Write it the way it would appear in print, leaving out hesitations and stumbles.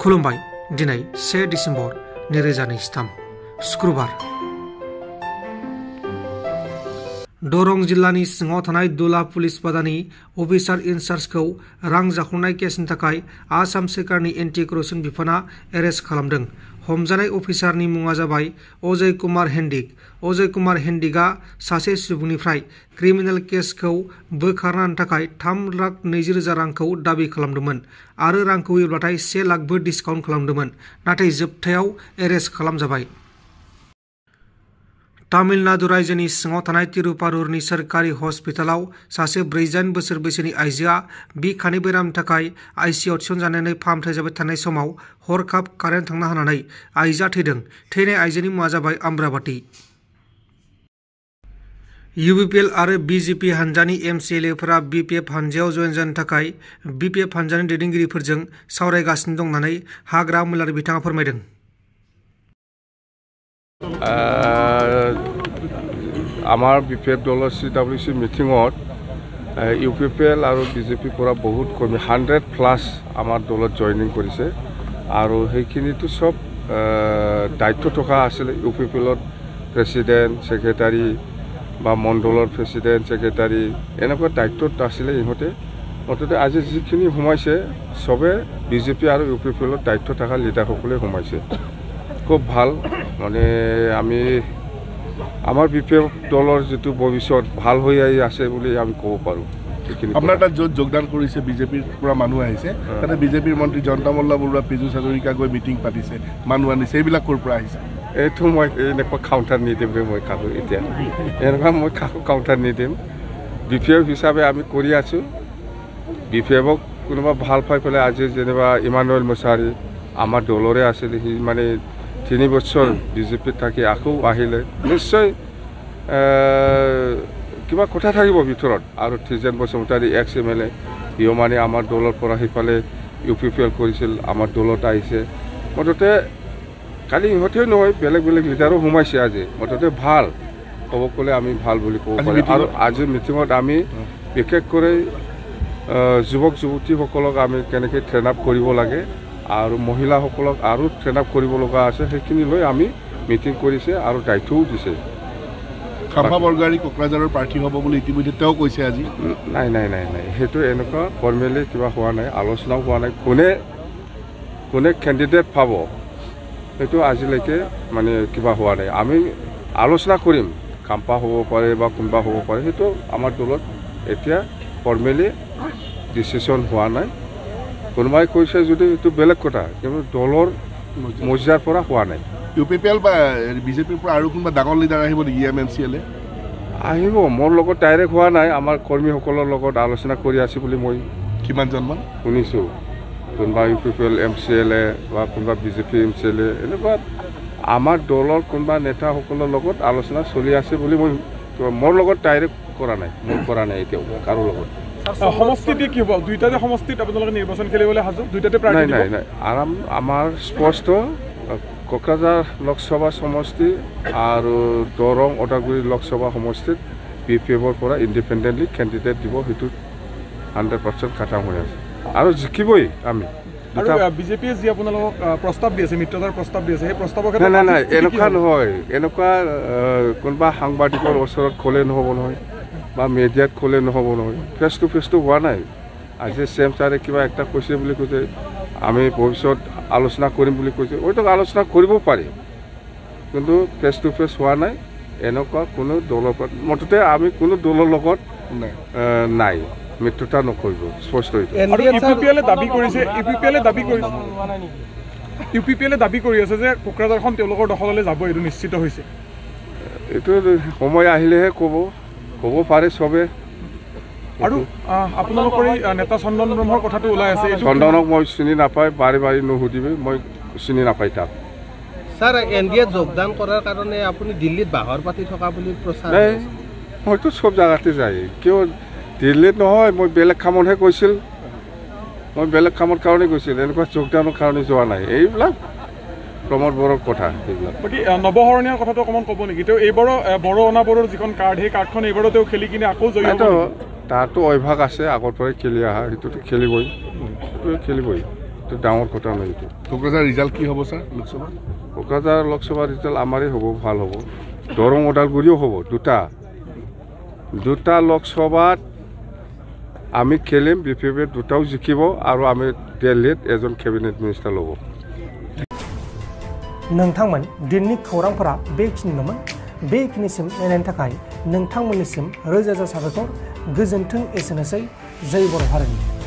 खुलुमबाय दिनै 1 डिसेम्बर 2023 शुक्रबार दरं जिल्लानि सिङाव थानाय दुला पुलिस बादानि अफिसार इनचार्जखौ रां जाख्ल'नाय केसनि थाखाय आसाम सोरखारनि एन्टि करप्शन बिफाना एरेस्ट खालामदों। हमजानाय अफिसारनि मुङा जाबाय अजय कुमार हेन्डिक। अजय कुमार हेन्डिकआ सासे सुबुंनिफ्राय क्रिमिनेल केसखौ बोखारनो थाखाय 3,20,000 रांखौ दाबि खालामदोंमोन आरो रांखौ होयोब्लाथाय 1 लाखबो डिसकाउन्ट खालामदोंमोन, नाथाय जोबथायाव एरेस्ट खालामजाबाय। तामिलनाडु रायजोनि सिङाव थानाय तिरुपारुरनि सोरखारि हस्पिटालाव सासे 48 बोसोर बैसोनि आइजोआ बिखानि बेरामनि थाखाय आइसिइउआव थिसनजानानै फाहामथाय जाबाय थानाय समाव हरखाब कारेन्ट थांना होनानै आइजोआ थैदों। थैनाय आइजोनि मुङा जाबाय आम्रावती। इउपिपिएल आरो बिजेपि हानजानि एमसिएलएफोरा बिपिएफ हानजायाव जयेन जानो थाखाय बिपिएफ हानजानि दैदेनगिरिफोरजों सावरायगासिनो दं होननानै हाग्रा मुलारि बिथाङा फोरमायदों। आमार बिपिएफ दल CWC मिटिंगत इउपिपिएल और बिजेपि बहुत कर्मी 100+ आमार दल जयनिंग करिसे और हेखिनितो सब दायित्व थका आছিলে इउपिपिएल प्रेसिडेंट सेक्रेटारि बा मंडलर प्रेसिडेंट सेक्रेटारि एनेकुवा दायित्व आছিলে इहते मुठते आज जिखिनि हुमाइसे सबे बिजेपि और इउपिपिएल दायित्व थका लिडार सकले हुमाइसे खूब ভাল মানে আমি আমার বিপিএফ দলৰ যেটো ভৱিষ্যত ভাল হৈ আছে বুলি আমি ক'ব পাৰো। আপোনাৰ তাত যোগদান কৰিছে বিজেপিৰ পুৰা মানুহ আহিছে, তাতে বিজেপিৰ মন্ত্ৰী জনতা মল্লা বৰুৱা পিজু হাজৰিকা গৈ মিটিং পাতিছে, মানুহ আনিছে, এইবিলাক ক'ৰ পৰা আহিছে? এইটো মই এনেকুৱা কাউণ্টাৰ নিদিম মই কাকো এতিয়া এনেকুৱা মই কাকো কাউণ্টাৰ নিদিম। বিপিএফ হিচাপে আমি কৰি আছো। বিপিএফক কোনোবা ভাল পাই পেলাই আজি যেনিবা ইমানুৱেল মুছাৰী আমাৰ দলৰে আছিল, সি মানে 3 বছৰ বিজেপিত থাকি আকৌ আহিলে নিশ্চয় কিবা কথা থাকিব ভিতৰত। আৰু থিজেন বসুমতাৰী এক্স MLA ইও মানে আমাৰ দলৰ পৰা সিফালে ইউপিপিএল কৰিছিল, আমাৰ দলত আহিছে। মুঠতে কালি ইহঁতেও নহয় বেলেগ বেলেগ লিডাৰো সোমাইছে। আজি মুঠতে ভাল ক'ব ক'লে আমি ভাল বুলি ক'ব পাৰোঁ। আৰু আজিৰ মিটিঙত আমি বিশেষ কৰি যুৱক যুৱতীসকলক আমি কেনেকৈ ট্ৰেইন আপ কৰিব লাগে আৰু মহিলাসকলক আৰু ট্ৰেইন আপ কৰিব লগা আছে, সেইখিনি লৈ আমি মিটিং কৰিছে আৰু দায়িত্বও দিছে। খাম্পা বৰগাৰী কোকৰাঝাৰৰ প্ৰাৰ্থী হ'ব বুলি ইতিমধ্যে তেওঁ কৈছে আজি। নাই নাই নাই নাই সেইটো এনেকুৱা ফৰ্মেলি কিবা হোৱা নাই, আলোচনাও হোৱা নাই। কোনে কেণ্ডিডেট পাব সেইটো আজিলৈকে মানে কিবা হোৱা নাই। আমি আলোচনা কৰিম, খাম্পা হ'ব পাৰে বা কোনোবা হ'ব পাৰে, সেইটো আমাৰ দলত এতিয়া ফৰ্মেলি ডিচিশ্যন হোৱা নাই। কোনোবাই কৈছে যদি এইটো বেলেগ কথা, কিন্তু দলৰ মজিয়াৰ পৰা হোৱা নাই। ইউপিপিএল বা বিজেপিৰ পৰা আৰু কোনোবা ডাঙৰ লিডাৰ আহিব নেকি? MCLA আহিব, মোৰ লগত ডাইৰেক্ট হোৱা নাই, আমাৰ কৰ্মীসকলৰ লগত আলোচনা কৰি আছো বুলি মই কিমানজনমান শুনিছোঁ। কোনোবা ইউপিপিএল MCLA বা কোনোবা বিজেপি MCLA এনেকুৱা আমাৰ দলৰ কোনোবা নেতাসকলৰ লগত আলোচনা চলি আছে বুলি মই, মোৰ লগত ডাইৰেক্ট কৰা নাই, মোৰ কৰা নাই এতিয়াও কাৰো লগত। সমষ্টিতে কি হ'ব? দুইটাতে সমষ্টিত আপোনালোকে নিৰ্বাচন খেলিবলৈ সাজু? দুইটাতে প্ৰাৰ্থী নাই নাই আমাৰ স্পষ্ট কোকৰাঝাৰ লোকসভা সমষ্টি আৰু দৰং ওদালগুৰি লোকসভা সমষ্টিত বিপিএফৰ পৰা ইণ্ডিপেণ্ডেণ্টলি কেণ্ডিডেট দিব, সেইটো 100% খাটাম হৈ আছে আৰু জিকিবই আমি। বিজেপিয়ে যি আপোনালোকক প্ৰস্তাৱ দি আছে, মিত্ৰতাৰ প্ৰস্তাৱ দি আছে, সেই প্ৰস্তাৱক নাই এনেকুৱা নহয়। এনেকুৱা কোনোবা সাংবাদিকৰ ওচৰত ক'লে নহ'ব নহয় বা মিডিয়াত ক'লে নহ'ব নহয়। ফেচ টু ফেচটো হোৱা নাই। আজি CM ছাৰে কিবা একটা কৈছে বুলি কৈছে, আমি ভৱিষ্যত আলোচনা কৰিম বুলি কৈছে, হয়তো আলোচনা কৰিব পাৰি, কিন্তু ফেচ টু ফেচ হোৱা নাই। এনেকুৱা কোনো দলৰ মুঠতে আমি কোনো দলৰ লগত নাই, মিত্ৰতা নকৰিব, স্পষ্ট। ইউপিপিএলে দাবী কৰি আছে যে কোকৰাঝাৰখন তেওঁলোকৰ দখললৈ যাব, এইটো নিশ্চিত হৈছে। এইটো সময় আহিলেহে ক'ব পাৰে চবে। আৰু আপোনালোকৰ এই নেতা চন্দন ব্ৰহ্মৰ কথাটো ওলাই আছে। চন্দনক মই চিনি নাপায়, বাৰে নুসুধিবি, মই চিনি নাপাই তাক। ছাৰ, NDA যোগদান কৰাৰ কাৰণে আপুনি দিল্লীত বাহৰ পাতি থকা বুলি প্ৰচাৰ? মইতো চব জেগাতে যায়, কিয় দিল্লীত নহয়, মই বেলেগ কামতহে গৈছিল। মই বেলেগ কামৰ কাৰণে গৈছিল, এনেকুৱা যোগদানৰ কাৰণে যোৱা নাই। এইবিলাক প্ৰমোদ বড়োৰ কথা। সেইবিলাক বাকী নৱহৰণীয়াৰ কথাটো অকণমান ক'ব নেকি? তেওঁ এইবাৰো বড়ো অনাবড়োৰ যিখন কাৰ্ড, সেই কাৰ্ডখন এইবাৰো তেওঁ খেলি কিনে আকৌ জড়িত। তাৰতো অভ্যাস আছে আগৰ পৰাই খেলি অহা, সেইটোতো খেলিবই। তো ডাঙৰ কথা নাই এইটো কোকৰাঝাৰ ৰিজাল্ট কি হ'ব ছাৰ লোকসভা কোকৰাঝাৰ লোকসভা ৰিজাল্ট আমাৰে হ'ব ভাল হ'ব দৰং ওদালগুৰিও হ'ব দুটা লোকসভাত আমি খেলিম BPP দুটাও জিকিব আৰু আমি দিল্লীত এজন কেবিনেট মিনিষ্টাৰ ল'ব नोंथांमोन दिननि खौरांफोरा बेखिनिल'मोन बेखिनिसिम नायनायनि थाखाय नोंथांमोननिसिम रोजा रोजा साबायखर गोजोन्थों एसेनोसै जै बर' हारिनि